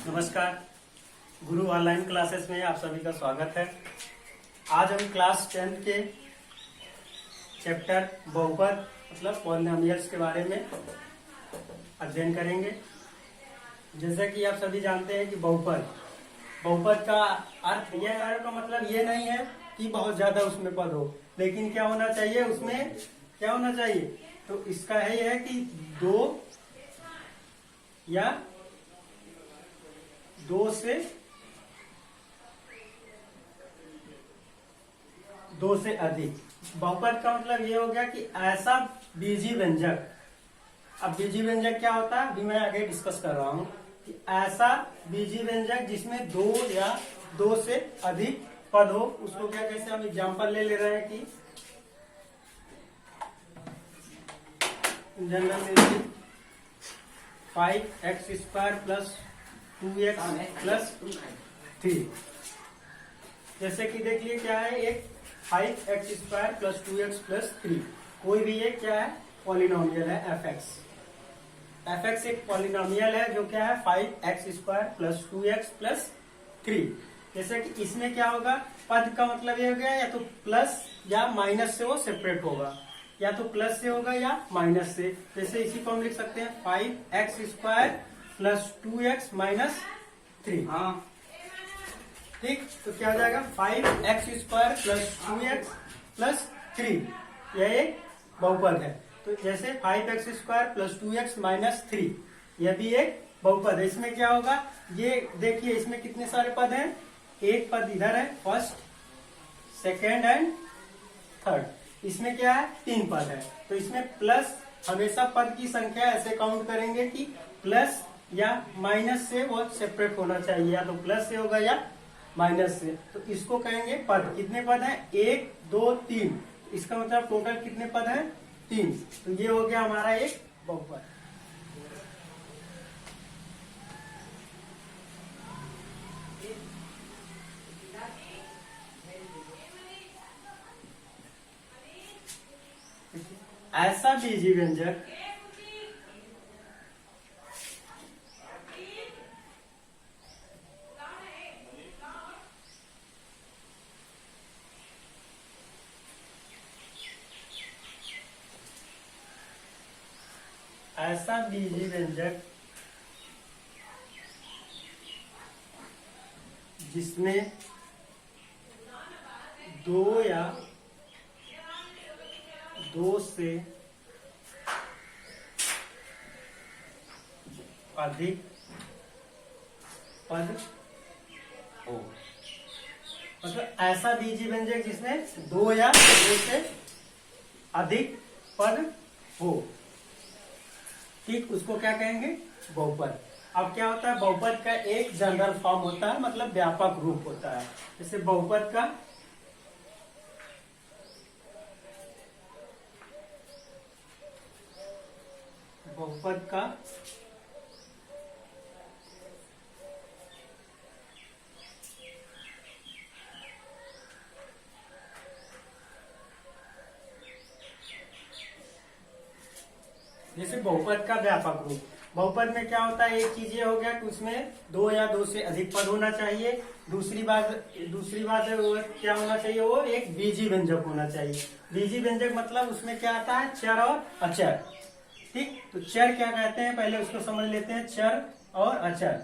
नमस्कार। गुरु online classes में आप सभी का स्वागत है। आज हम क्लास 10 के चैप्टर बहुपद मतलब पॉलिनोमियल्स के बारे में अध्ययन करेंगे। जैसा कि आप सभी जानते हैं कि बहुपद का अर्थ का मतलब ये नहीं है कि बहुत ज्यादा उसमें पद हो, लेकिन क्या होना चाहिए, उसमें क्या होना चाहिए, तो इसका है कि दो से अधिक। बहुपद का मतलब ये हो गया कि ऐसा बीजी व्यंजक। अब बीजी व्यंजक क्या होता है, अभी मैं आगे डिस्कस कर रहा हूं कि ऐसा बीजी व्यंजक जिसमें दो या दो से अधिक पद हो, उसको क्या कैसे हम एग्जांपल ले रहे हैं कि जनरल में 5x² प्लस 2x प्लस 3। जैसे कि देख लिए क्या है, एक 5x² प्लस 2x प्लस 3, कोई भी एक क्या है, पॉलिनोमियल है fx एक पॉलिनोमियल है जो क्या है 5x² प्लस 2x प्लस 3। जैसे कि इसमें क्या होगा, पद का मतलब ये हो गया या तो प्लस या माइनस से वो सेपरेट होगा, या तो प्लस से होगा या माइनस से। जैसे इसी को हम लिख सकते हैं 5x² प्लस 2x माइनस 3। हाँ ठीक, तो क्या हो जाएगा 5x² प्लस 2x प्लस 3, यह एक बहुपद है। तो जैसे 5x² प्लस 2x माइनस 3, यह भी एक बहुपद है। इसमें क्या होगा, ये देखिए इसमें कितने सारे पद हैं, एक पद इधर है, फर्स्ट सेकेंड एंड थर्ड। इसमें क्या है, 3 पद है। तो इसमें प्लस, हमेशा पद की संख्या ऐसे काउंट करेंगे कि प्लस या माइनस से वो सेपरेट होना चाहिए, या तो प्लस से होगा या माइनस से। तो इसको कहेंगे पद। कितने पद हैं, 1 2 3। इसका मतलब टोटल कितने पद हैं, 3। तो ये हो गया हमारा एक बहुपद। ऐसा बीजी व्यंजक जिसमें दो या दो से अधिक पद हो। मतलब ऐसा बीजी व्यंजक जिसमें दो या दो से अधिक पद हो, ठीक, उसको क्या कहेंगे, बहुपद। अब क्या होता है, बहुपद का एक जनरल फॉर्म होता है, मतलब व्यापक रूप होता है। जैसे बहुपद का जैसे बहुपद का व्यापक रूप। बहुपद में क्या होता है, एक चीज ये हो गया कि उसमें दो या दो से अधिक पद होना चाहिए। दूसरी बात क्या होना चाहिए, वो एक बीजी व्यंजक होना चाहिए। बीजी व्यंजक मतलब उसमें क्या आता है, चर और अचर। ठीक, तो चर क्या कहते हैं, पहले उसको समझ लेते हैं, चर और अचर।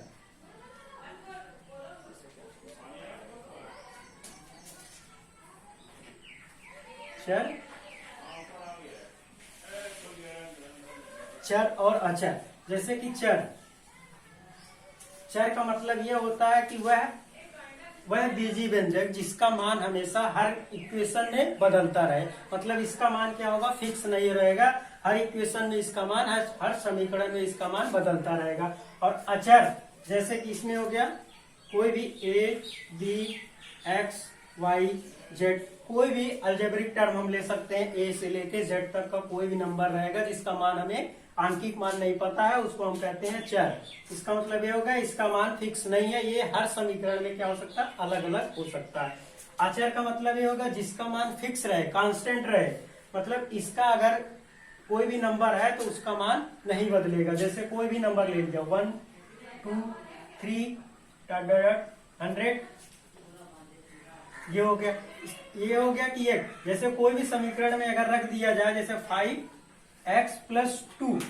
चर और अचर। जैसे कि चर का मतलब यह होता है कि वह बीजी व्यंजक जिसका मान हमेशा हर इक्वेशन में बदलता रहे। मतलब इसका मान क्या होगा, फिक्स नहीं रहेगा, हर इक्वेशन में इसका मान, हर समीकरण में इसका मान बदलता रहेगा। और अचर जैसे कि इसमें हो गया कोई भी a b x y z, कोई भी अलजेब्रिक टर्म हम ले सकते हैं, a से लेके z तक का कोई भी नंबर रहेगा जिसका मान हमें आंकिक मान नहीं पता है, उसको हम कहते हैं चर। इसका मतलब ये होगा इसका मान फिक्स नहीं है, ये हर समीकरण में क्या हो सकता है, अलग अलग हो सकता है। अचर का मतलब ये होगा जिसका मान फिक्स रहे, कांस्टेंट रहे, मतलब इसका अगर कोई भी नंबर है तो उसका मान नहीं बदलेगा। जैसे कोई भी नंबर ले लिया 1 2 300, ये हो गया। ये हो गया कि एक जैसे कोई भी समीकरण में अगर रख दिया जाए, जैसे 5x + 2,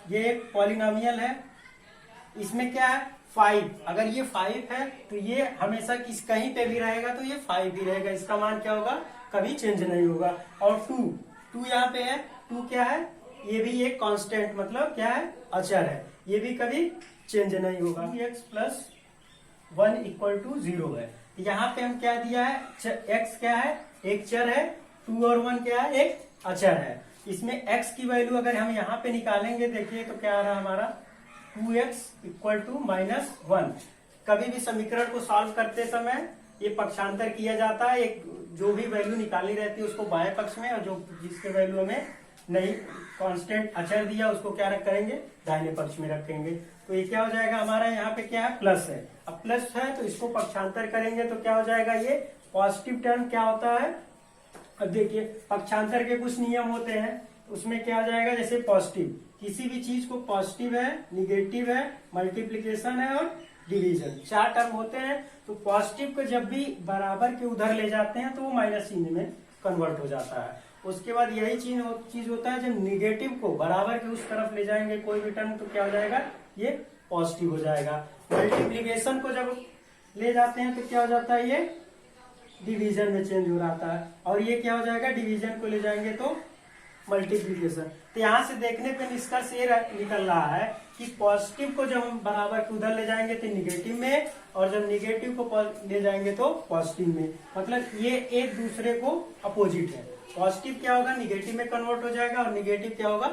ये एक पॉलिनोमियल है, इसमें क्या है 5, अगर ये 5 है तो ये हमेशा कहीं पे भी रहेगा तो ये 5 ही रहेगा, इसका मान क्या होगा, कभी चेंज नहीं होगा। और 2 यहाँ पे है, 2 क्या है, ये भी एक कांस्टेंट, मतलब क्या है, अचर है, ये भी कभी चेंज नहीं होगा। x + 1 = 0 है। यहाँ पे हम क्या दिया है, x क्या है, एक चर है, 2 और 1 क्या है, एक अचर है। इसमें x की वैल्यू अगर हम यहाँ पे निकालेंगे, देखिए तो क्या आ रहा है हमारा 2x = -1। कभी भी समीकरण को सॉल्व करते समय ये पक्षांतर किया जाता है, एक जो भी वैल्यू निकालनी रहती है उसको बाएं पक्ष में, और जो जिसके वैल्यू हमें नहीं कांस्टेंट अचर दिया उसको क्या रख करेंगे, दाहिने पक्ष में रखेंगे। तो ये क्या हो जाएगा हमारा, यहाँ पे क्या है, प्लस है। अब प्लस है तो इसको पक्षांतर करेंगे तो क्या हो जाएगा, ये पॉजिटिव टर्म क्या होता है। अब देखिए पक्षांतर के कुछ नियम होते हैं, उसमें क्या हो जाएगा, जैसे पॉजिटिव, किसी भी चीज को पॉजिटिव है, निगेटिव है, मल्टीप्लीकेशन है और डिवीजन, 4 टर्म होते हैं। तो पॉजिटिव को जब भी बराबर के उधर ले जाते हैं तो वो माइनस चिन्ह में कन्वर्ट हो जाता है। उसके बाद यही चीज होता है, जब निगेटिव को बराबर के उस तरफ ले जाएंगे कोई भी टर्म तो क्या हो जाएगा, ये पॉजिटिव हो जाएगा। मल्टीप्लीकेशन को जब ले जाते हैं तो क्या हो जाता है, ये डिवीजन में चेंज हो जाता है। और ये क्या हो जाएगा, डिवीजन को ले जाएंगे तो मल्टीप्लीकेशन। तो यहाँ से देखने पे निष्कर्ष ये निकल रहा है कि पॉजिटिव को जब हम बराबर के उधर ले जाएंगे तो निगेटिव में, और जब निगेटिव को ले जाएंगे तो पॉजिटिव में, मतलब ये एक दूसरे को अपोजिट है। पॉजिटिव क्या होगा, निगेटिव में कन्वर्ट हो जाएगा, और निगेटिव क्या होगा,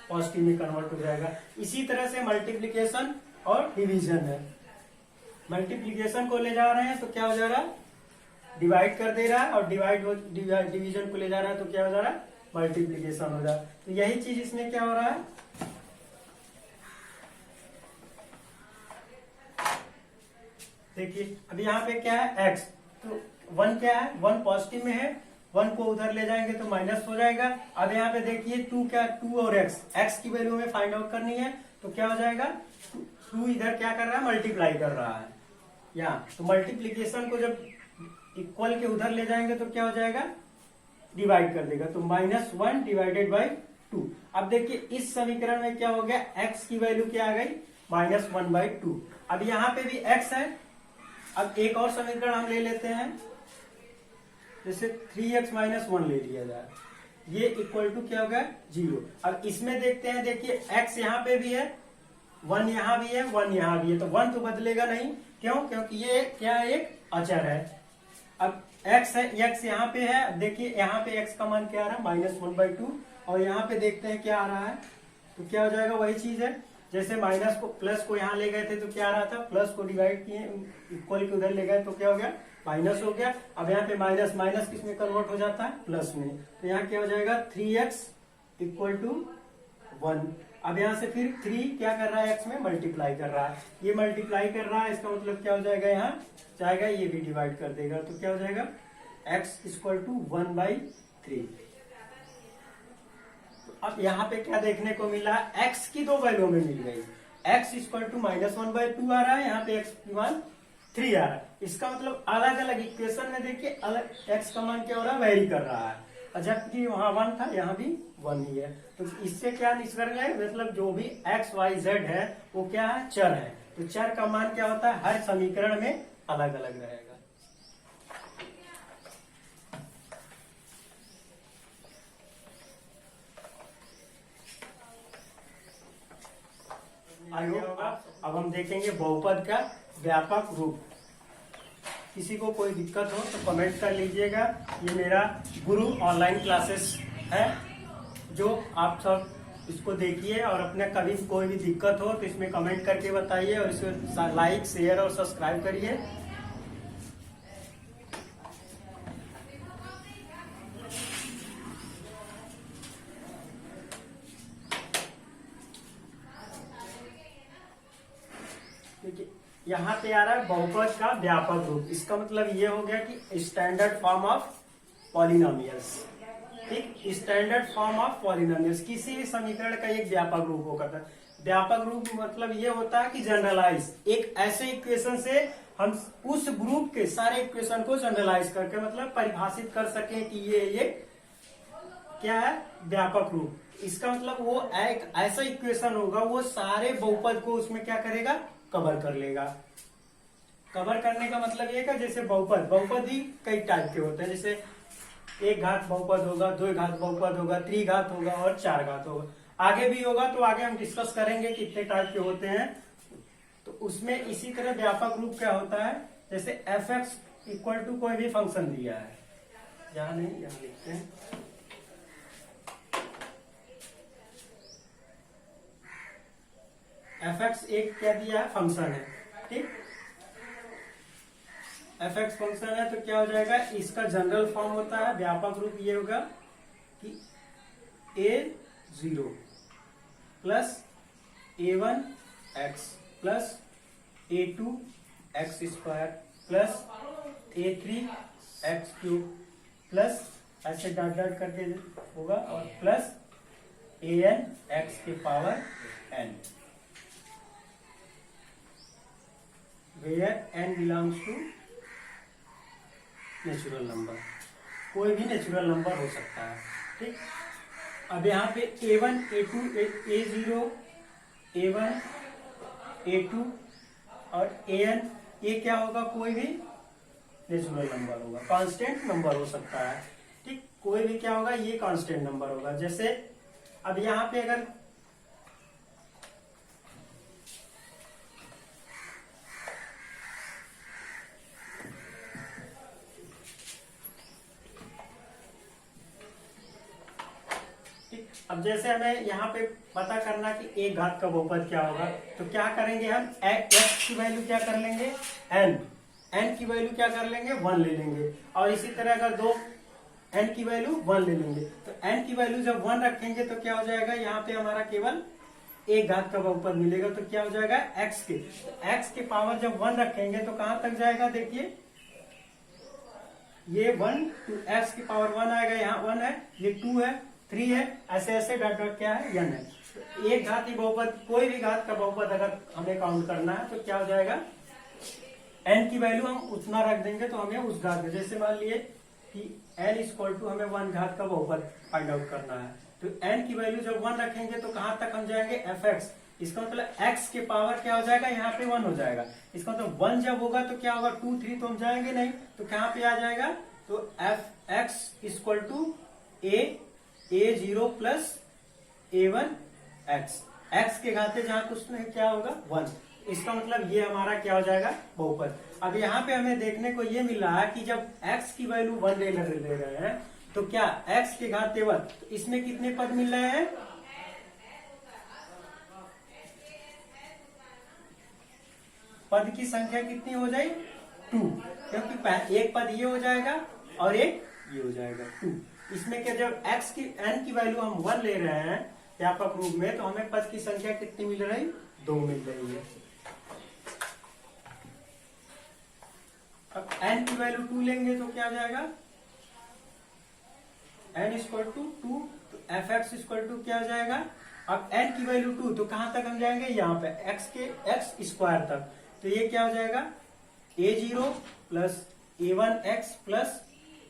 पॉजिटिव में कन्वर्ट हो जाएगा। इसी तरह से मल्टीप्लीकेशन और डिवीजन है। मल्टीप्लीकेशन को ले जा रहे हैं तो क्या हो जा रहा है, डिवाइड कर दे रहा है, और डिवीजन को ले जा रहा है तो क्या हो जा रहा है, मल्टीप्लीकेशन हो रहा है। तो यही चीज इसमें क्या हो रहा है, देखिए अब यहाँ पे क्या है x, तो 1 क्या है, 1 पॉजिटिव में है, 1 को उधर ले जाएंगे तो माइनस हो जाएगा। अब यहाँ पे देखिए 2 क्या, 2 और x की वैल्यू हमें फाइंड आउट करनी है तो क्या हो जाएगा, 2 इधर क्या कर रहा है, मल्टीप्लाई कर रहा है यहाँ। तो मल्टीप्लीकेशन को जब इक्वल के उधर ले जाएंगे तो क्या हो जाएगा, डिवाइड कर देगा, तो -1 / 2। अब देखिए इस समीकरण में क्या हो गया, x की वैल्यू क्या आ गई, -1/2। अब यहाँ पे भी x है। अब एक और समीकरण हम ले लेते हैं, जैसे 3x - 1 ले लिया जाए, ये इक्वल टू क्या होगा, 0। अब इसमें देखते हैं, देखिए x यहाँ पे भी है, 1 यहाँ भी है, 1 यहाँ भी है, तो 1 तो बदलेगा नहीं, क्यों, क्योंकि ये क्या एक अचर है। अब x है, x यहाँ पे है, अब देखिए यहाँ पे x का मान क्या आ रहा है, -1/2, और यहाँ पे देखते हैं क्या आ रहा है, तो क्या हो जाएगा, वही चीज है, जैसे माइनस को प्लस को यहाँ ले गए थे तो क्या आ रहा था, प्लस को डिवाइड किए, इक्वल के उधर ले गए तो क्या हो गया, माइनस हो गया। अब यहाँ पे माइनस माइनस किस में कन्वर्ट हो जाता है, प्लस में, तो यहाँ क्या हो जाएगा, 3x = 1। अब यहाँ से फिर 3 क्या कर रहा है, x में मल्टीप्लाई कर रहा है, ये मल्टीप्लाई कर रहा है, इसका मतलब क्या हो जाएगा, यहाँ जाएगा, ये भी डिवाइड कर देगा, तो क्या हो जाएगा, x = 1/3। अब यहाँ पे क्या देखने को मिला, x की 2 वैल्यू में मिल गई, x = -1/2 आ रहा है, यहाँ पे x की मान 3 आ रहा है। इसका मतलब अलग अलग इक्वेशन में देखिए अलग x का मान क्या हो रहा है, वेरी कर रहा है, जबकि वहां 1 था, यहाँ भी 1 ही है। तो इससे क्या निष्कर्ष है, मतलब जो भी x y z है वो क्या है, चर है। तो चर का मान क्या होता है, हर समीकरण में अलग अलग रहेगा। आगे होगा, अब हम देखेंगे बहुपद का व्यापक रूप। किसी को कोई दिक्कत हो तो कमेंट कर लीजिएगा। ये मेरा गुरु ऑनलाइन क्लासेस है, जो आप सब इसको देखिए, और अपने कभी कोई भी दिक्कत हो तो इसमें कमेंट करके बताइए, और इसे लाइक शेयर और सब्सक्राइब करिए। यहाँ पे आ रहा है बहुपद का व्यापक रूप। इसका मतलब ये हो गया कि स्टैंडर्ड फॉर्म ऑफ पॉलिनोमियल्स, ठीक, स्टैंडर्ड फॉर्म ऑफ पॉलिनोमियल्स, किसी भी समीकरण का एक व्यापक रूप होगा था। व्यापक रूप मतलब ये होता है कि जनरलाइज, एक ऐसे इक्वेशन से हम उस ग्रुप के सारे इक्वेशन को जनरलाइज करके मतलब परिभाषित कर सके कि ये क्या है, व्यापक रूप। इसका मतलब वो एक ऐसा इक्वेशन होगा वो सारे बहुपद को उसमें क्या करेगा, कवर कर लेगा। कवर करने का मतलब ये है जैसे बहुपद ही कई टाइप के होते हैं, जैसे एक घात बहुपद होगा, दो घात बहुपद होगा, त्रिघात होगा और चार घात होगा। आगे भी होगा तो आगे हम डिस्कस करेंगे कितने टाइप के होते हैं। तो उसमें इसी तरह व्यापक रूप क्या होता है, जैसे एफ एक्स इक्वल टू कोई भी फंक्शन दिया है, यहाँ नहीं यहाँ लिखते हैं, एफ एक्स एक क्या दिया है, फंक्शन है, ठीक। एफ एक्स फंक्शन है तो क्या हो जाएगा, इसका जनरल फॉर्म होता है, व्यापक रूप ये होगा कि a0 plus a1 x plus a2 x square plus a3 x cube plus ऐसे डॉट डॉट करके होगा और प्लस an x के power n, where n belongs to natural number, कोई भी नेचुरल नंबर हो सकता है, ठीक। अब यहाँ पे a1 a2 a0 a1 a2 और an, ये क्या होगा, कोई भी नेचुरल नंबर होगा, कांस्टेंट नंबर हो सकता है, ठीक। कोई भी क्या होगा, ये कांस्टेंट नंबर होगा। जैसे अब यहाँ पे अगर अब जैसे हमें यहाँ पे पता करना कि एक घात का बहुपद क्या होगा, तो क्या करेंगे हम, x की वैल्यू क्या कर लेंगे, n की वैल्यू क्या कर लेंगे, 1 ले लेंगे। और इसी तरह अगर दो n की वैल्यू 1 ले लेंगे, तो n की वैल्यू जब 1 रखेंगे तो क्या हो जाएगा, यहाँ पे हमारा केवल एक घात का बहुपद मिलेगा, तो क्या हो जाएगा, x के पावर जब 1 रखेंगे तो कहां तक जाएगा, देखिए ये 1 to x की पावर 1 आएगा, यहाँ 1 है, ये 2 है, 3 है, ऐसे ऐसे डॉट डॉट क्या है, n है। तो एक घाती बहुपद, कोई भी घात का बहुपद अगर हमें काउंट करना है तो क्या हो जाएगा, n की वैल्यू हम उतना रख देंगे तो हमें उस घात में, जैसे मान लिए कि n इक्वल टू हमें 1 घात का बहुपद फाइंड आउट करना है, तो n की वैल्यू जब 1 रखेंगे तो कहां तक हम जाएंगे, fx, इसका मतलब x के पावर क्या हो जाएगा, यहाँ पे 1 हो जाएगा। इसका मतलब 1 जब होगा तो क्या होगा, 2 3 तो हम जाएंगे नहीं, तो कहां पे आ जाएगा, तो fx equal to a0 plus a1 x के घाते जहां कुछ नहीं क्या होगा, 1। इसका मतलब ये हमारा क्या हो जाएगा, बहुपद। अब यहाँ पे हमें देखने को ये मिल रहा है कि जब x की वैल्यू 1 ले रहे हैं तो क्या x के घाते 1, तो इसमें कितने पद मिल रहे हैं, पद की संख्या कितनी हो जाए, 2, क्योंकि एक पद ये हो जाएगा और एक ये हो जाएगा 2। इसमें क्या, जब x की n की वैल्यू हम 1 ले रहे हैं व्यापक रूप में, तो हमें पद की संख्या कितनी मिल रही, 2 मिल रही है। अब n की वैल्यू 2 लेंगे तो क्या आ जाएगा, n इक्वल टू 2, तो fx इक्वल टू क्या आ जाएगा, अब n की वैल्यू 2 तो कहां तक हम जाएंगे, यहाँ पे x स्क्वायर तक, तो ये क्या हो जाएगा, a0 plus a1x plus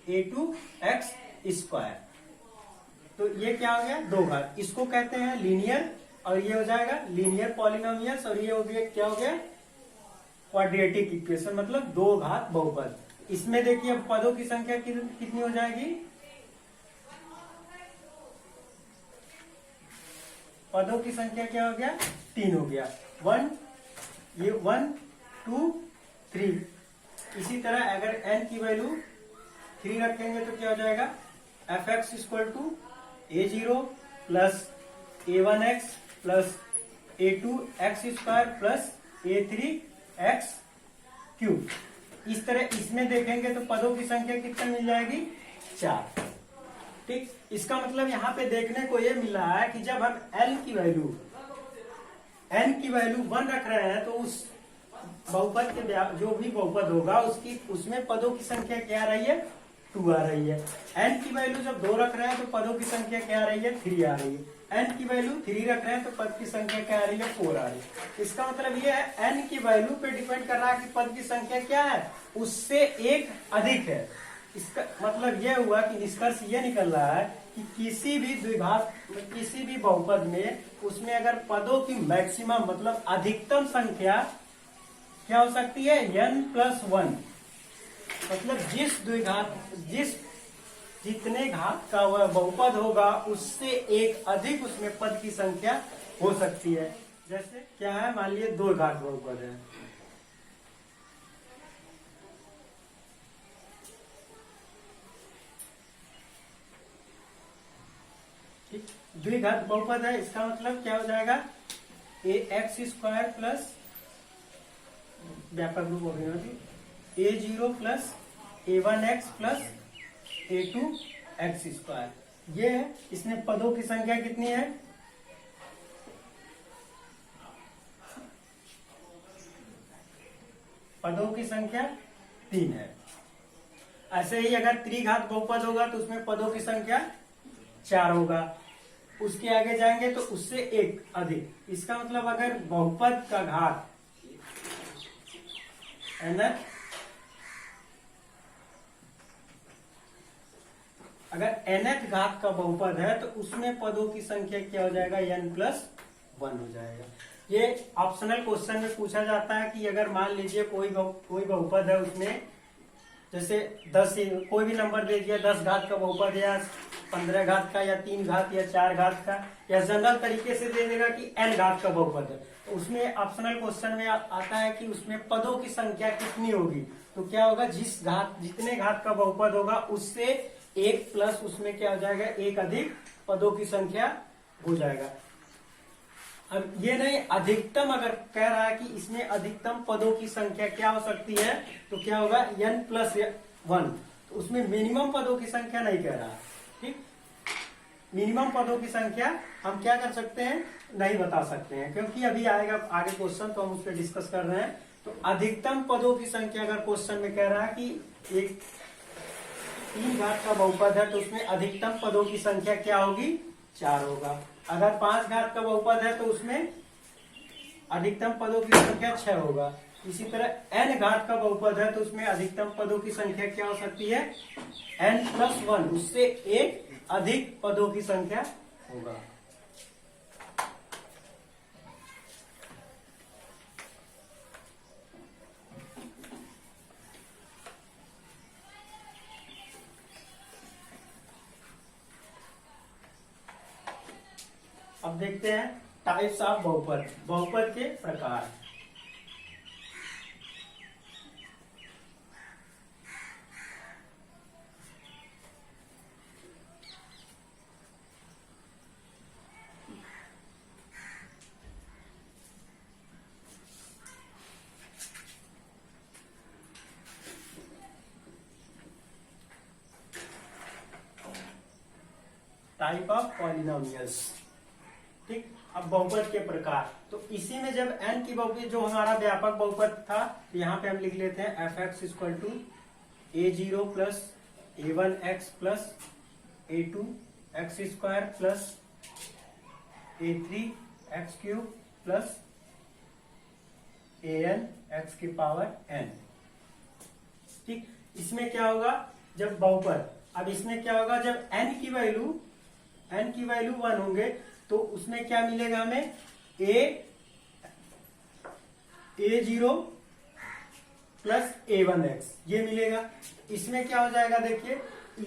a2x square, तो ये क्या हो गया, 2 घात, इसको कहते हैं लीनियर, और ये हो जाएगा लीनियर पॉलिनोमियल्स, और ये हो गया क्या हो गया, क्वाड्रेटिक इक्वेशन, मतलब 2 घात बहुपद। इसमें देखिए अब पदों की संख्या कितनी हो जाएगी, पदों की संख्या क्या हो गया, 3 हो गया, 1 ये 1 2 3। इसी तरह अगर n की वैल्यू 3 रखेंगे तो क्या हो जाएगा, fx equal to a0 plus a1x plus a2x square plus a3x cube. इस तरह इसमें देखेंगे तो पदों की संख्या कितनी मिल जाएगी, 4, ठीक। इसका मतलब यहाँ पे देखने को ये मिला है कि जब हम n की वैल्यू 1 रख रहे हैं तो उस बहुपद के जो भी बहुपद होगा उसमें पदों की संख्या क्या आ रही है, 2 2 आ रही है। n की वैल्यू जब 2 रख रहे हैं तो पदों की संख्या क्या आ रही है, 3 आ रही है। n की वैल्यू 3 रख रहे हैं तो पद की संख्या क्या आ रही है, 4 आ रही है। इसका मतलब ये है n की वैल्यू पे डिपेंड कर रहा है कि पद की संख्या क्या है, उससे एक अधिक है। इसका मतलब यह हुआ कि निष्कर्ष ये निकल रहा है कि किसी भी द्विघात, किसी भी बहुपद में उसमें अगर पदों की मैक्सिमम मतलब अधिकतम संख्या क्या हो सकती है, n+1। मतलब जितने घात का वह बहुपद होगा उससे एक अधिक उसमें पद की संख्या हो सकती है। जैसे क्या है, मान लीजिए 2 घात बहुपद है, द्विघात बहुपद है। इसका मतलब क्या हो जाएगा, ax² प्लस व्यापक रूप हो गया a0 plus a1x plus a2x²। ये है, इसमें पदों की संख्या कितनी है, पदों की संख्या 3 है। ऐसे ही अगर त्रिघात बहुपद होगा तो उसमें पदों की संख्या 4 होगा। उसके आगे जाएंगे तो उससे एक अधिक। इसका मतलब अगर बहुपद का घात nth, अगर nth घात का बहुपद है तो उसमें पदों की संख्या क्या हो जाएगा, n+1 हो जाएगा। ये ऑप्शनल क्वेश्चन में पूछा जाता है कि अगर मान लीजिए कोई बहुपद है, उसमें जैसे 10 कोई भी नंबर दे दिया, 10 घात का बहुपद या 15 घात का या 3 घात या 4 घात का, या जनरल तरीके से दे देगा कि n घात का बहुपद है, तो उसमें ऑप्शनल क्वेश्चन में आता है कि उसमें पदों की संख्या कितनी होगी। तो क्या होगा, जितने घात का बहुपद होगा उससे एक प्लस उसमें क्या हो जाएगा, एक अधिक पदों की संख्या हो जाएगा। अब ये नहीं, अधिकतम अगर कह रहा है कि इसमें अधिकतम पदों की संख्या क्या हो सकती है, तो क्या होगा, n+1। तो उसमें मिनिमम पदों की संख्या नहीं कह रहा है, ठीक। मिनिमम पदों की संख्या हम क्या कर सकते हैं, नहीं बता सकते हैं, क्योंकि अभी आएगा आगे क्वेश्चन तो हम उस पर डिस्कस कर रहे हैं। तो अधिकतम पदों की संख्या अगर क्वेश्चन में कह रहा है कि एक 3 घात का बहुपद है तो उसमें अधिकतम पदों की संख्या क्या होगी, 4 होगा। अगर 5 घात का बहुपद है तो उसमें अधिकतम पदों की संख्या 6 होगा। इसी तरह n घात का बहुपद है तो उसमें अधिकतम पदों की संख्या क्या हो सकती है, n+1, उससे एक अधिक पदों की संख्या होगा। अब देखते हैं टाइप्स ऑफ बहुपद, बहुपद के प्रकार। टाइप ऑफ पॉलिनोमियल्स, ठीक। अब बहुपद के प्रकार, तो इसी में जब n की बहुपद जो हमारा व्यापक बहुपद था, तो यहाँ पे हम लिख लेते हैं f(x) a0 plus a1x plus a2x² plus a3x³ plus an(x⁴n), ठीक। इसमें क्या होगा, जब बहुपद, अब इसमें क्या होगा, जब n की वैल्यू 1 होंगे तो उसमें क्या मिलेगा हमें, a0 प्लस a1x ये मिलेगा। इसमें क्या हो जाएगा, देखिए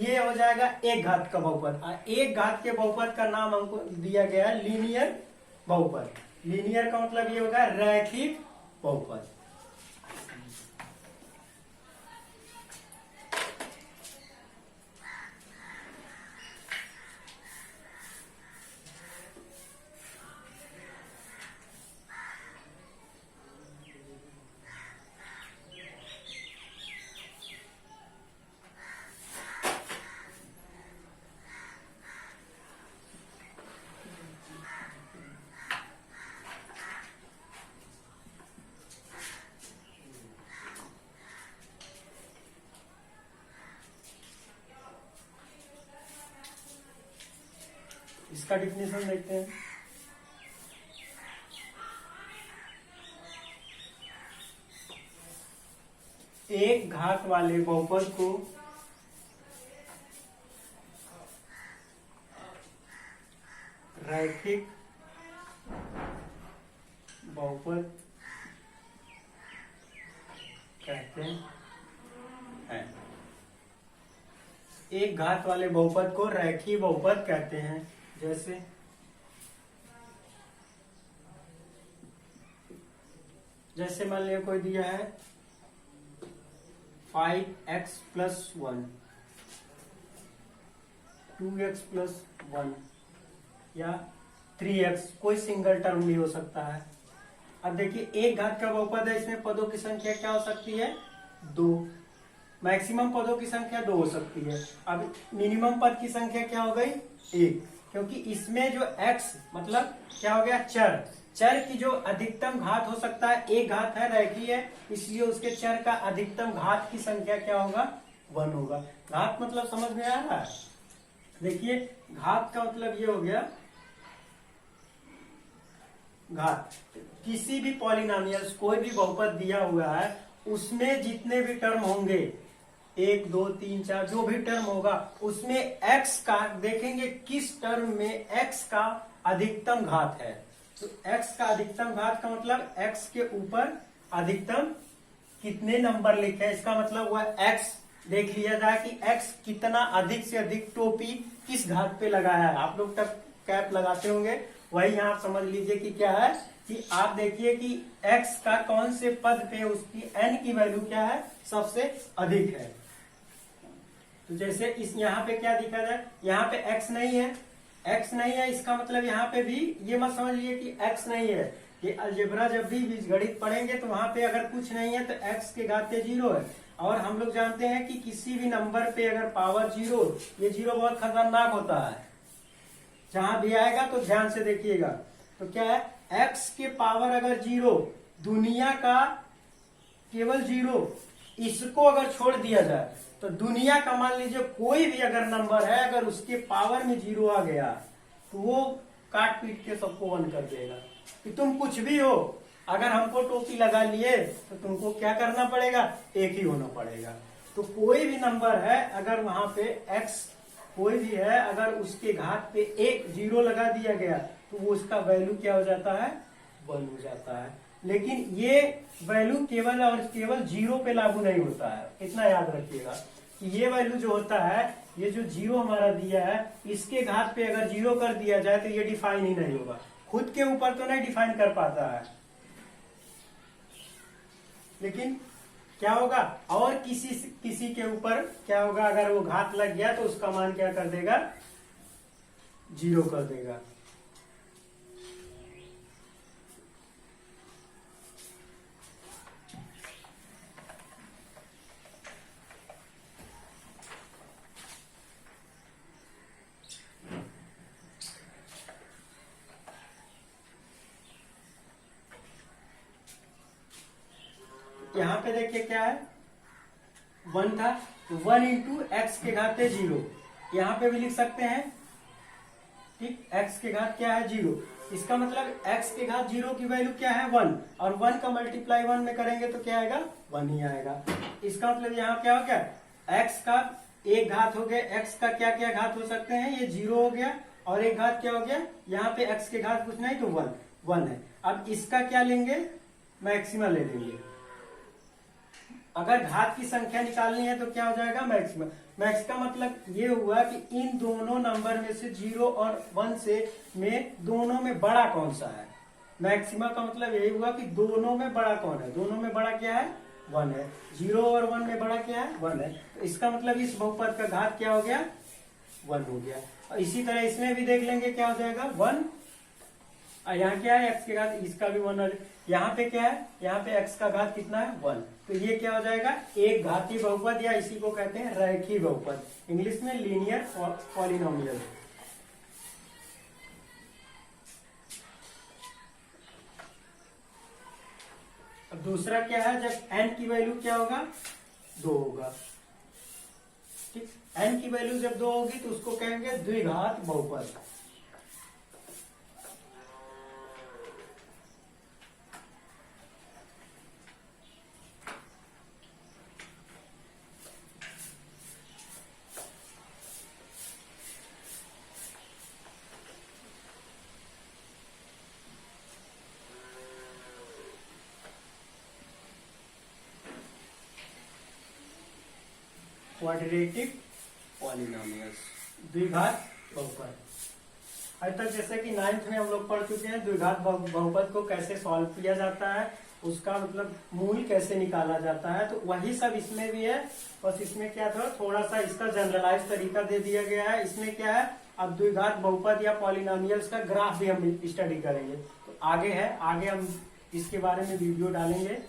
ये हो जाएगा एक घात का बहुपद। एक घात के बहुपद का नाम हमको दिया गया है लीनियर बहुपद। लीनियर का मतलब ये होगा रैखिक बहुपद। इसका डिफिनेशन देखते हैं। एक घात वाले बहुपद को रैखिक बहुपद कहते हैं। एक घात वाले बहुपद को रैखिक बहुपद कहते हैं। जैसे मान लिया कोई दिया है 5x + 1, 2x + 1 या 3x, कोई सिंगल टर्म भी हो सकता है। अब देखिए एक घात का बहुपद है, इसमें पदों की संख्या क्या हो सकती है? 2। मैक्सिमम पदों की संख्या 2 हो सकती है। अब मिनिमम पद की संख्या क्या हो गई? 1, क्योंकि इसमें जो x मतलब क्या हो गया? चर की जो अधिकतम घात हो सकता है, एक घात है, रैखिक है, इसलिए उसके चर का अधिकतम घात की संख्या क्या होगा? 1 होगा। घात मतलब समझ में आ रहा है? देखिए घात का मतलब ये हो गया, घात किसी भी पॉलिनोमियल्स, कोई भी बहुपद दिया हुआ है, उसमें जितने भी टर्म होंगे, 1 2 3 4 जो भी टर्म होगा, उसमें x का देखेंगे किस टर्म में x का अधिकतम घात है। तो x का अधिकतम घात का मतलब x के ऊपर अधिकतम कितने नंबर लिखे हैं, इसका मतलब हुआ x। देख लिया जाए कि x कितना अधिक से अधिक टोपी किस घात पे लगाया है। आप लोग तक कैप लगाते होंगे, वही यहाँ समझ लीजिए कि क्या है कि आप देखिए कि x का कौन से पद पे उसकी n की वैल्यू क्या है? सबसे अधिक है। तो जैसे इस यहाँ पे क्या दिखा जाए, यहाँ पे x नहीं है, x नहीं है, इसका मतलब यहाँ पे भी ये मत समझिए कि x नहीं है। ये अलजेब्रा जब भी बीजगणित पढ़ेंगे तो वहां पे अगर कुछ नहीं है तो x के घात पे 0 है। और हम लोग जानते हैं कि किसी भी नंबर पे अगर पावर 0, ये 0 बहुत खतरनाक होता है, जहां भी आएगा तो ध्यान से देखिएगा। तो क्या है, x के पावर अगर 0, दुनिया का केवल 0, इसको अगर छोड़ दिया जाए तो दुनिया का मान लीजिए कोई भी अगर नंबर है, अगर उसके पावर में 0 आ गया तो वो काट पीट के सबको 1 कर देगा। कि तुम कुछ भी हो, अगर हमको टोपी लगा लिए तो तुमको क्या करना पड़ेगा? एक ही होना पड़ेगा। तो कोई भी नंबर है, अगर वहां पे x कोई भी है, अगर उसके घात पे 1 0 लगा दिया गया तो वो उसका वैल्यू क्या हो जाता है? 1 हो जाता है। लेकिन ये वैल्यू केवल और केवल 0 पे लागू नहीं होता है। इतना याद रखिएगा कि ये वैल्यू जो होता है, ये जो 0 हमारा दिया है, इसके घात पे अगर 0 कर दिया जाए तो ये डिफाइन ही नहीं होगा, खुद के ऊपर तो नहीं डिफाइन कर पाता है। लेकिन क्या होगा, और किसी के ऊपर क्या होगा, अगर वो घात लग गया तो उसका मान क्या कर देगा? 0 कर देगा। यहाँ पे देखिए क्या है, 1 था, 1 इंटू एक्स के घात पे 0, यहाँ पे भी लिख सकते हैं। ठीक, x के घात क्या है? 0। इसका मतलब x के घात 0 की वैल्यू क्या है? 1, और 1 का मल्टीप्लाई 1 में करेंगे तो क्या आएगा? 1 ही आएगा। इसका मतलब यहाँ क्या हो गया, x का एक घात हो गया, x का क्या क्या घात हो सकते हैं? ये 0 हो गया, और एक घात क्या हो गया, यहाँ पे x के घात कुछ नहीं तो 1 है। अब इसका क्या लेंगे? मैक्सिमा ले लेंगे। अगर घात की संख्या निकालनी है तो क्या हो जाएगा? मैक्सिमा। मैक्स का मतलब ये हुआ कि इन दोनों नंबर में से 0 और 1 से में दोनों में बड़ा कौन सा है। मैक्सिमा का मतलब यही हुआ कि दोनों में बड़ा कौन है। दोनों में बड़ा क्या है? 1 है। 0 और 1 में बड़ा क्या है? 1 है। तो इसका मतलब इस बहुपद का घात क्या हो गया? 1 हो गया। और इसी तरह इसमें भी देख लेंगे क्या हो जाएगा? 1। यहाँ क्या है? x के घात, इसका भी 1। यहाँ पे क्या है? यहाँ पे x का घात कितना है? 1। तो ये क्या हो जाएगा? एक घातीय बहुपद, या इसी को कहते हैं रैखिक बहुपद, इंग्लिश में लीनियर पॉलिनोमियल। अब दूसरा क्या है, जब n की वैल्यू क्या होगा? 2 होगा। ठीक, n की वैल्यू जब 2 होगी तो उसको कहेंगे द्विघात बहुपद। क्वाड्रेटिक पॉलिनोमियल्स, द्विघात बहुपद। आज तक जैसे कि 9th में हम लोग पढ़ चुके हैं द्विघात बहुपद को कैसे सॉल्व किया जाता है, उसका मतलब मूल कैसे निकाला जाता है, तो वही सब इसमें भी है। बस इसमें क्या था, थोड़ा सा इसका जनरलाइज तरीका दे दिया गया है। इसमें क्या है, अब द्विघात बहुपद या पॉलिनोमियल्स का ग्राफ भी हम स्टडी करेंगे, तो आगे है, आगे हम इसके बारे में वीडियो डालेंगे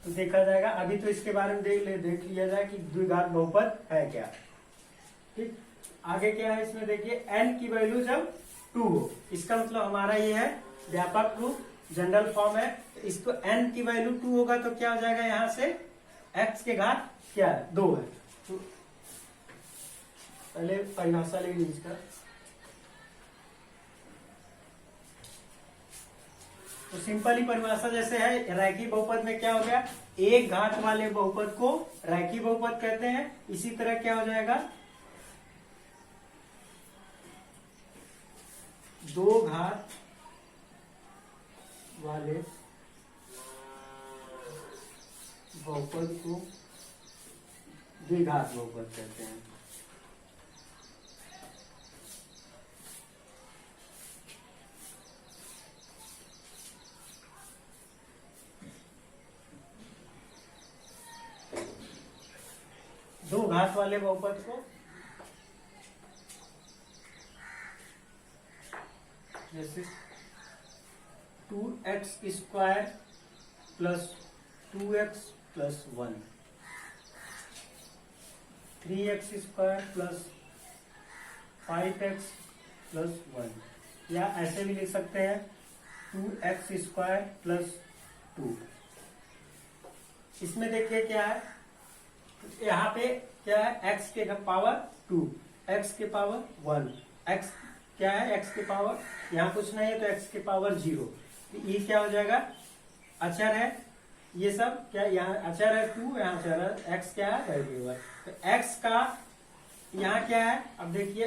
तो देखा जाएगा। अभी तो इसके बारे में देख लिया जाए कि द्विघात बहुपद है क्या। ठीक, आगे क्या है इसमें देखिए, n की वैल्यू जब 2 हो, इसका मतलब हमारा ये है व्यापक रूप, जनरल फॉर्म है। तो इसको n की वैल्यू 2 होगा तो क्या हो जाएगा, यहां से x के घात क्या है, 2 है। तो पहले परिभाषा ले लीजिए इसका। तो सिंपल ही परिभाषा जैसे है, रैखिक बहुपद में क्या हो गया, एक घात वाले बहुपद को रैखिक बहुपद कहते हैं। इसी तरह क्या हो जाएगा, दो घात वाले बहुपद को द्विघात बहुपद कहते हैं। दो घात वाले बहुपद को, जैसे 2x square plus 2x plus 1, 3x square plus 5x plus 1, या ऐसे भी लिख सकते हैं 2x स्क्वायर प्लस 2। इसमें देखिए क्या है, यहाँ पे क्या है, x के पावर 2, x के पावर 1, x क्या है, x के पावर, यहाँ कुछ नहीं है तो x के पावर 0। तो ये क्या हो जाएगा, अचर है, ये सब क्या, यहाँ अचर है 2, यहाँ अचर है x, क्या है वेरिएबल। तो x का यहाँ क्या है, अब देखिए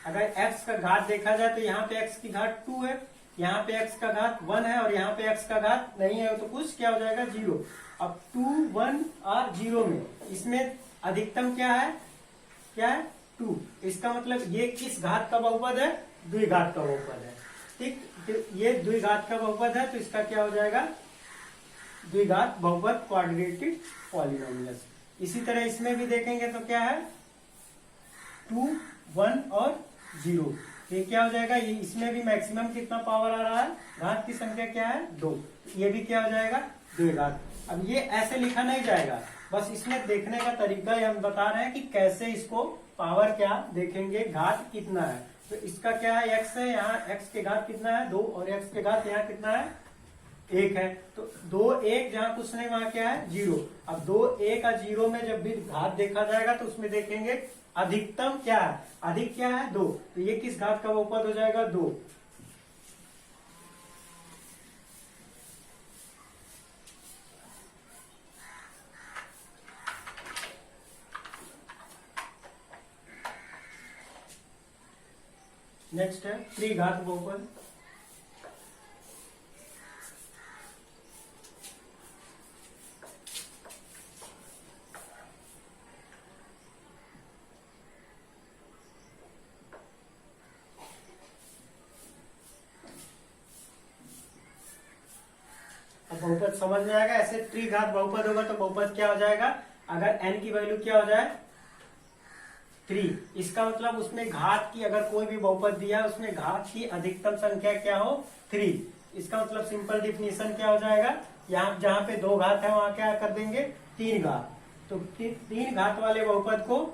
अगर x का घात देखा जाए तो यहाँ पे x की घात 2 है, यहाँ पे x का घात 1 है और यहाँ पे x का घात नहीं है, तो कुछ क्या हो जाएगा 0। अब 2, 1 और 0 में इसमें अधिकतम क्या है, 2। इसका मतलब ये किस घात का बहुपद है, द्विघात का बहुपद है। ठीक, तो ये द्विघात का बहुपद है, तो इसका क्या हो जाएगा, द्विघात बहुपद क्वाड्रेटिक पॉलिनोमियल्स। इसी तरह इसमें भी देखेंगे तो क्या है, 2, 1 और 0, ये क्या हो जाएगा, ये इसमें भी मैक्सिमम कितना पावर आ रहा है, घात की संख्या क्या है 2, ये भी क्या हो जाएगा द्विघात। अब ये ऐसे लिखा नहीं जाएगा, बस इसमें देखने का तरीका ही हम बता रहे हैं कि कैसे इसको पावर क्या देखेंगे, घात कितना है। तो इसका क्या है, x है, यहाँ x के घात कितना है 2 और x के घात यहाँ कितना है 1 है। तो 2, 1 जहाँ कुछ नहीं वहां क्या है 0। अब 2, 1 और 0 में जब भी घात देखा जाएगा तो उसमें देखेंगे अधिकतम क्या है, अधिक क्या है 2, तो ये किस घात का बहुपद हो जाएगा 2। नेक्स्ट है त्रिघात बहुपद। अब बहुपद समझ में आएगा, ऐसे त्रिघात बहुपद होगा तो बहुपद क्या हो जाएगा, अगर n की वैल्यू क्या हो जाए 3, इसका मतलब उसमें घात की, अगर कोई भी बहुपद दिया उसमें घात की अधिकतम संख्या क्या हो 3। इसका मतलब सिंपल डिफिनीशन क्या हो जाएगा, यहाँ जहां पे 2 घात है वहां क्या कर देंगे 3 घात। तो 3 घात वाले बहुपद को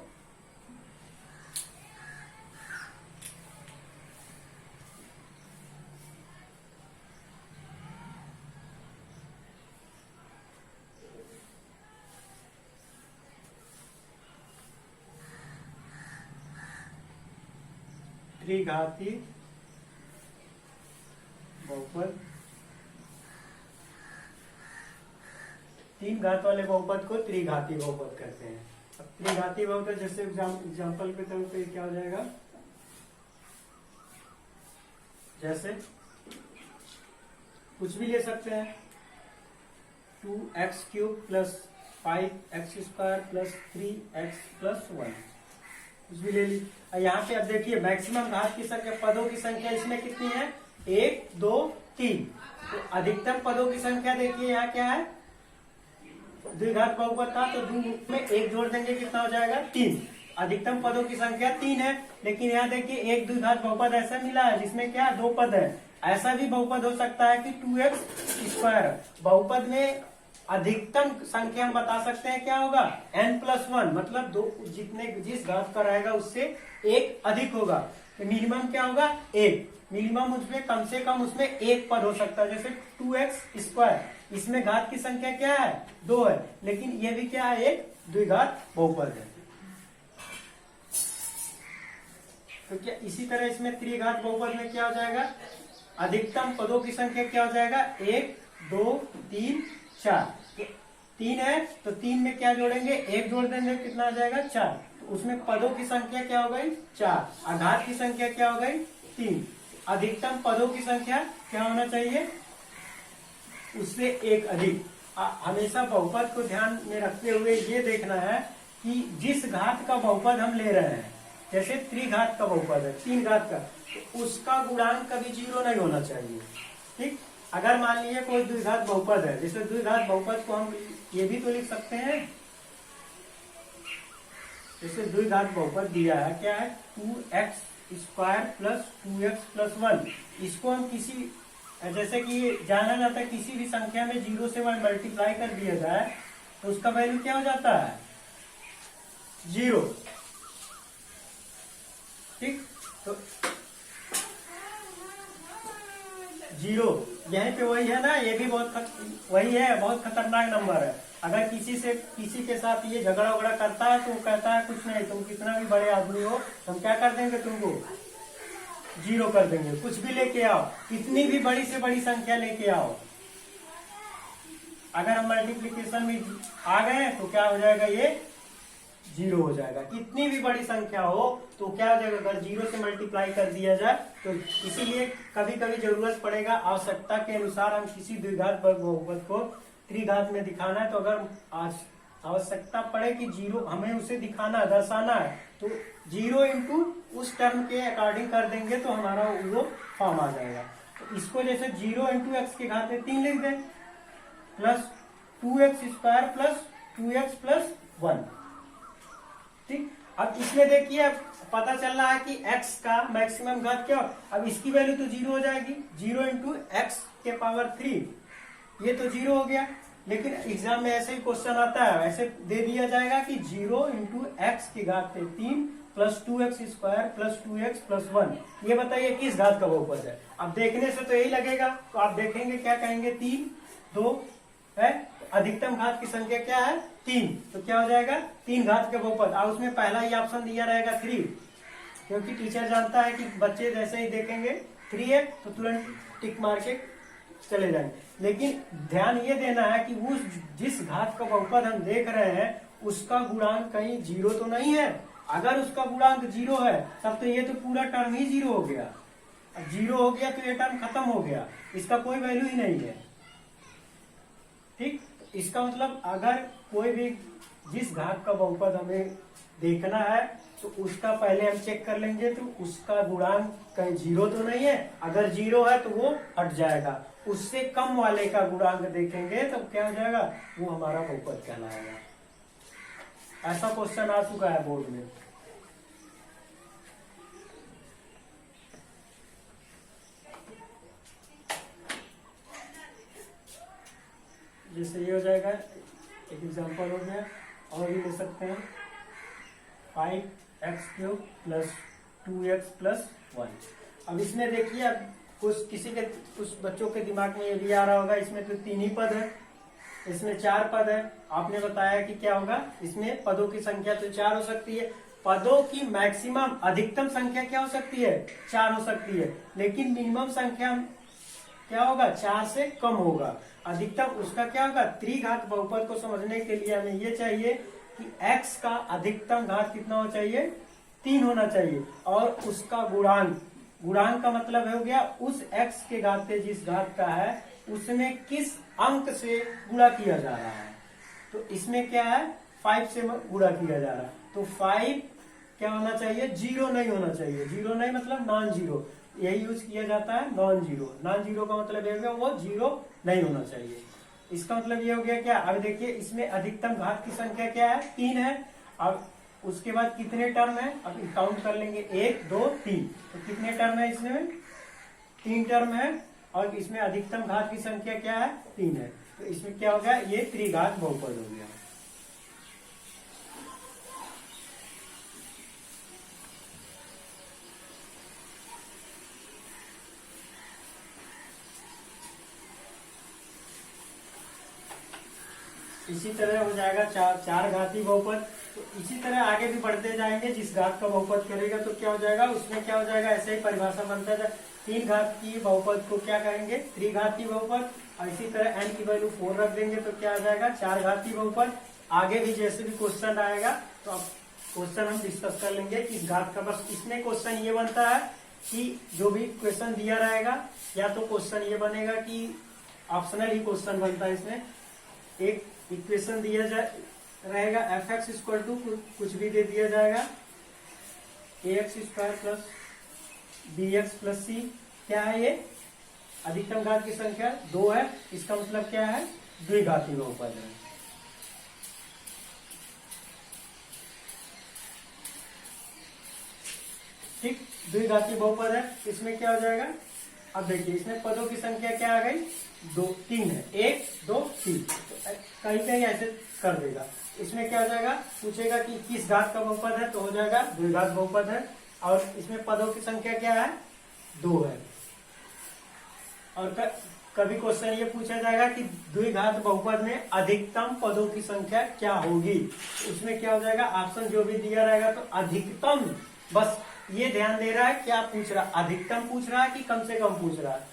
त्रिघाती बहुपद, 3 घात वाले बहुपद को त्रिघाती बहुपद कहते हैं। अब त्रिघाती बहुपद जैसे एग्जाम्पल के तौर पे क्या हो जाएगा, जैसे कुछ भी ले सकते हैं, 2x³ plus 5x² plus 3x plus 1 कुछ भी ले ली। यहाँ पे अब देखिए मैक्सिमम घात की संख्या, पदों की संख्या इसमें कितनी है, 1 2 3। तो अधिकतम पदों की संख्या देखिए यहाँ क्या है, द्विघात बहुपद था तो 2 में 1 जोड़ देंगे कितना हो जाएगा 3। अधिकतम पदों की संख्या 3 है, लेकिन यहाँ देखिए एक द्विघात बहुपद ऐसा मिला है जिसमें क्या 2 पद है। ऐसा भी बहुपद हो सकता है कि 2x²। बहुपद में अधिकतम संख्या हम बता सकते हैं क्या होगा, n+1, मतलब दो जितने जिस घात का रहेगा उससे एक अधिक होगा। तो मिनिमम क्या होगा 1, मिनिमम उसमें कम से कम उसमें एक पद हो सकता है। जैसे 2x², इसमें घात की संख्या क्या है 2 है, लेकिन ये भी क्या है एक द्विघात बहुपद है। तो क्या इसी तरह इसमें त्रिघात बहुपद में क्या हो जाएगा, अधिकतम पदों की संख्या क्या हो जाएगा 1 2 3 4। 3 है तो 3 में क्या जोड़ेंगे 1 जोड़ देंगे कितना आ जाएगा 4। तो उसमें पदों की संख्या क्या हो गई 4, आघात की संख्या क्या हो गई 3। अधिकतम पदों की संख्या क्या होना चाहिए, उससे एक अधिक। हमेशा बहुपद को ध्यान में रखते हुए ये देखना है कि जिस घात का बहुपद हम ले रहे हैं, जैसे त्रिघात का बहुपद है 3 घात का, तो उसका गुणांक कभी 0 नहीं होना चाहिए। ठीक, अगर मान लीजिए कोई द्विघात बहुपद है, जैसे द्विघात बहुपद को हम ये भी तो लिख सकते हैं, जैसे द्विघात बहुपद दिया है क्या है 2x² प्लस 2x प्लस 1। इसको हम किसी, जैसे कि जाना जाता है किसी भी संख्या में 0 से 1 मल्टीप्लाई कर दिया जाए तो उसका वैल्यू क्या हो जाता है 0। ठीक, तो 0 यहीं पे वही है ना, ये भी वही है, बहुत खतरनाक नंबर है। अगर किसी के साथ ये झगड़ा उगड़ा करता है तो वो कहता है कुछ नहीं, तुम कितना भी बड़े आदमी हो, हम क्या कर देंगे तुमको 0 कर देंगे। कुछ भी लेके आओ, कितनी भी बड़ी से बड़ी संख्या लेके आओ, अगर हम मल्टीप्लीकेशन में आ गए तो क्या हो जाएगा ये 0 हो जाएगा। कितनी भी बड़ी संख्या हो तो क्या हो जाएगा, अगर 0 से मल्टीप्लाई कर दिया जाए तो इसीलिए कभी कभी जरूरत पड़ेगा, आवश्यकता के अनुसार हम किसी द्विघात बहुपद को त्रिघात में दिखाना है, तो अगर आवश्यकता पड़े कि 0 हमें उसे दिखाना दर्शाना है तो 0 इंटू उस टर्म के अकॉर्डिंग कर देंगे तो हमारा वो फॉर्म आ जाएगा। तो इसको जैसे 0 इंटू एक्स के घात में 3 लिख दें plus 2x² plus 2x plus 1। ठीक, अब इसमें देखिए अब पता चल रहा है कि x का मैक्सिमम घात क्या हो, अब इसकी वैल्यू तो 0 हो जाएगी, 0 इंटू एक्स के पावर 3, ये तो 0 हो गया। लेकिन एग्जाम में ऐसे ही क्वेश्चन आता है, ऐसे दे दिया जाएगा कि 0 इंटू एक्स की घात 3 plus 2x² plus 2x plus 1। ये बताइए किस घात का बहुपद है। अब देखने से तो यही लगेगा, तो आप देखेंगे क्या कहेंगे 3 2 है, अधिकतम घात की संख्या क्या है 3, तो क्या हो जाएगा 3 घात के बहुपद। और उसमें पहला ही ऑप्शन दिया रहेगा 3, क्योंकि टीचर जानता है कि बच्चे जैसे ही देखेंगे 3 है तो तुरंत टिक मार के चले जाएंगे। लेकिन ध्यान ये देना है कि उस जिस घात का बहुपद हम देख रहे हैं उसका गुणांक कहीं 0 तो नहीं है। अगर उसका गुणांक 0 है तब तो ये तो पूरा टर्म ही 0 हो गया। अब 0 हो गया तो ये टर्म खत्म हो गया, इसका कोई वैल्यू ही नहीं है। ठीक, इसका मतलब अगर कोई भी जिस घात का बहुपद हमें देखना है तो उसका पहले हम चेक कर लेंगे तो उसका गुणांक कहीं 0 तो नहीं है। अगर 0 है तो वो हट जाएगा, उससे कम वाले का गुणांक देखेंगे तो क्या हो जाएगा, वो हमारा बहुपद कहलाएगा। ऐसा क्वेश्चन आ चुका है बोर्ड में। जैसे ये हो जाएगा, एक एग्जांपल हो गया, और भी ले सकते हैं 5x³ प्लस 2x प्लस 1। अब इसमें देखिए, अब कुछ बच्चों के दिमाग में ये भी आ रहा होगा, इसमें तो 3 ही पद है, इसमें 4 पद है। आपने बताया कि क्या होगा, इसमें पदों की संख्या तो 4 हो सकती है, पदों की मैक्सिमम अधिकतम संख्या क्या हो सकती है 4 हो सकती है, लेकिन मिनिमम संख्या क्या होगा 4 से कम होगा। अधिकतम उसका क्या होगा, त्रिघात बहुपद को समझने के लिए हमें ये चाहिए कि x का अधिकतम घात कितना होना चाहिए 3 होना चाहिए, और उसका गुणांक का मतलब हो गया उस x के घात से जिस घात का है उसमें किस अंक से गुणा किया जा रहा है। तो इसमें क्या है 5 से गुणा किया जा रहा है, तो 5 क्या होना चाहिए, 0 नहीं होना चाहिए। 0 नहीं मतलब नॉन जीरो, यही यूज किया जाता है नॉन जीरो। नॉन जीरो का मतलब ये हो गया वो 0 नहीं होना चाहिए। इसका मतलब ये हो गया क्या, अब देखिए इसमें अधिकतम घात की संख्या क्या है, 3 है। अब उसके बाद कितने टर्म है, अब काउंट कर लेंगे 1 2 3, तो कितने टर्म है इसमें, 3 टर्म है। और इसमें अधिकतम घात की संख्या क्या है, 3 है, तो इसमें क्या हो गया, ये त्रिघात बहुपद हो गया। इसी तरह हो जाएगा चार घाती बहुपद। तो इसी तरह आगे भी बढ़ते जाएंगे, जिस घात का बहुपद करेगा तो क्या हो जाएगा, उसमें क्या हो जाएगा, ऐसे ही परिभाषा बनता जाए। 3 घात की बहुपद को क्या कहेंगे, त्रिघाती बहुपद। और इसी तरह n की वैल्यू 4 रख देंगे तो क्या आ जाएगा, 4 घाती बहुपद। आगे भी जैसे भी क्वेश्चन आएगा तो अब क्वेश्चन हम डिस्कस कर लेंगे किस घात का। बस इसमें क्वेश्चन ये बनता है कि जो भी क्वेश्चन दिया रहेगा, या तो क्वेश्चन ये बनेगा कि ऑप्शनल ही क्वेश्चन बनता है। इसमें एक इक्वेशन दिया जाए रहेगा एफ एक्स इक्वल टू कुछ भी दे दिया जाएगा, a x square plus b x plus c. क्या है ये, अधिकतम घात की संख्या 2 है, इसका मतलब क्या है, द्विघाती बहुपद है। ठीक, द्विघाती बहुपद है। इसमें क्या हो जाएगा, अब देखिए इसमें पदों की संख्या क्या आ गई, 2 3 है, 1 2 3, कहीं कहीं ऐसे कर देगा। इसमें क्या हो जाएगा, पूछेगा कि किस घात का बहुपद है, तो हो जाएगा द्विघात बहुपद है। और इसमें पदों की संख्या क्या है, 2 है। और कभी क्वेश्चन ये पूछा जाएगा कि द्विघात बहुपद में अधिकतम पदों की संख्या क्या होगी, उसमें क्या हो जाएगा, ऑप्शन जो भी दिया रहेगा तो अधिकतम। बस ये ध्यान दे रहा है क्या पूछ रहा, अधिकतम पूछ रहा है कि कम से कम पूछ रहा है।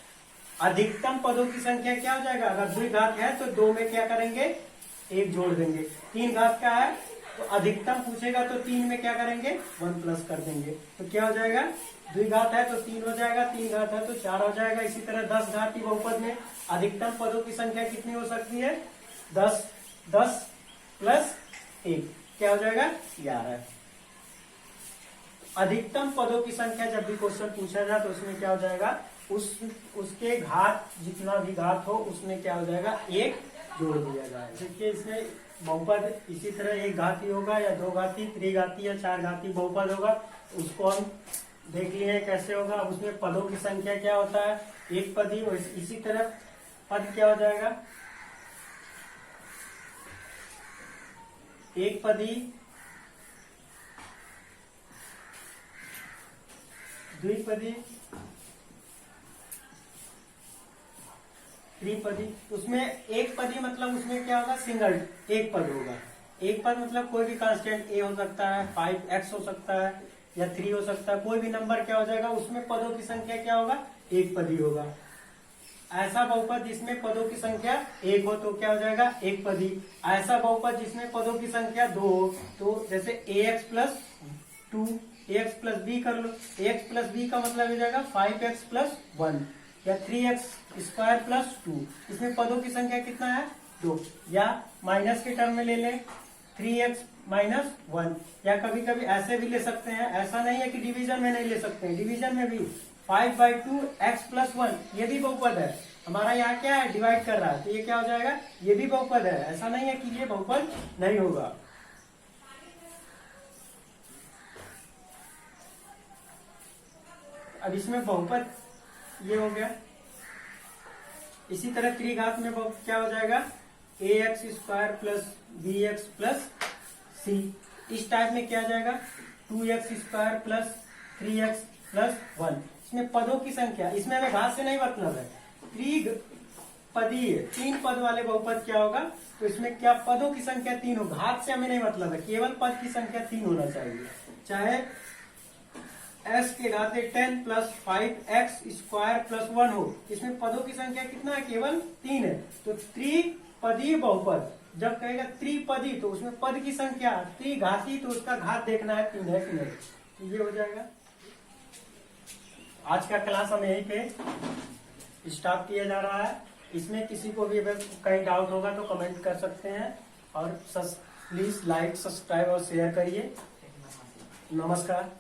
अधिकतम पदों की संख्या क्या हो जाएगा, अगर द्विघात है तो 2 में क्या करेंगे, 1 जोड़ देंगे। 3 घात का है तो अधिकतम पूछेगा तो 3 में क्या करेंगे, 1 प्लस कर देंगे। तो क्या हो जाएगा, द्विघात है तो 3 हो जाएगा, 3 घात है तो 4 हो जाएगा। इसी तरह 10 घाती बहुपद में अधिकतम पदों की संख्या कितनी हो सकती है, 10 10 प्लस 1 क्या हो जाएगा, 11। अधिकतम पदों की संख्या जब भी क्वेश्चन पूछा जाए तो उसमें क्या हो जाएगा, उसके घात जितना भी घात हो उसमें क्या हो जाएगा, 1 जोड़ दिया जाएगा। देखिए इसमें बहुपद इसी तरह 1 घाती होगा या 2 घाती, त्रिघाती या 4 घाती बहुपद होगा, उसको हम देख लिए कैसे होगा। अब उसमें पदों की संख्या क्या होता है, 1 पदी। और इसी तरह पद क्या हो जाएगा, 1 पदी, द्विपदी, त्रिपदी। उसमें 1 पदी मतलब उसमें क्या होगा, सिंगल 1 पद होगा। 1 पद मतलब कोई भी कांस्टेंट a हो सकता है, 5x हो सकता है या 3 हो सकता है, कोई भी नंबर क्या हो जाएगा, उसमें पदों की संख्या क्या होगा, 1 पदी होगा। ऐसा बहुपद जिसमें पदों की संख्या 1 हो तो क्या हो जाएगा, 1 पदी। ऐसा बहुपद जिसमें पदों की संख्या 2 हो, तो जैसे ax plus 2, ax plus b कर लो। ax प्लस b का मतलब हो जाएगा 5x प्लस 1 या 3x स्क्वायर प्लस 2। इसमें पदों की संख्या कितना है, 2। या माइनस के टर्म में ले लें 3x माइनस 1, या कभी कभी ऐसे भी ले सकते हैं। ऐसा नहीं है कि डिवीजन में नहीं ले सकते हैं, डिवीजन में भी 5/2 x प्लस 1, ये भी बहुपद है। हमारा यहाँ क्या है, डिवाइड कर रहा है, तो ये क्या हो जाएगा, ये भी बहुपद है। ऐसा नहीं है कि ये बहुपद नहीं होगा। अब इसमें बहुपद ये हो गया। इसी तरह त्रिघात में क्या हो जाएगा, ax square plus bx plus c। इस टाइप में क्या आ जाएगा, 2x square plus 3x plus 1। इसमें पदों की संख्या, इसमें हमें घात से नहीं मतलब है, त्रिपदीय 3 पद वाले बहुपद क्या होगा, तो इसमें क्या पदों की संख्या 3 हो, घात से हमें नहीं मतलब है, केवल पद की संख्या 3 होना चाहिए। चाहे s के घाते 10 प्लस 5x स्क्वायर प्लस 1 हो, इसमें पदों की संख्या कितना है, केवल 3 है। तो त्रिपदीय बहुपद जब कहेगा त्रिपदी तो उसमें पद की संख्या, त्रिघाती तो उसका घात देखना है 3 है कि नहीं, तो ये हो जाएगा। आज का क्लास हम यहीं पे स्टॉप किया जा रहा है। इसमें किसी को भी अगर कहीं डाउट होगा तो कमेंट कर सकते हैं। और प्लीज लाइक, सब्सक्राइब और शेयर करिए। नमस्कार।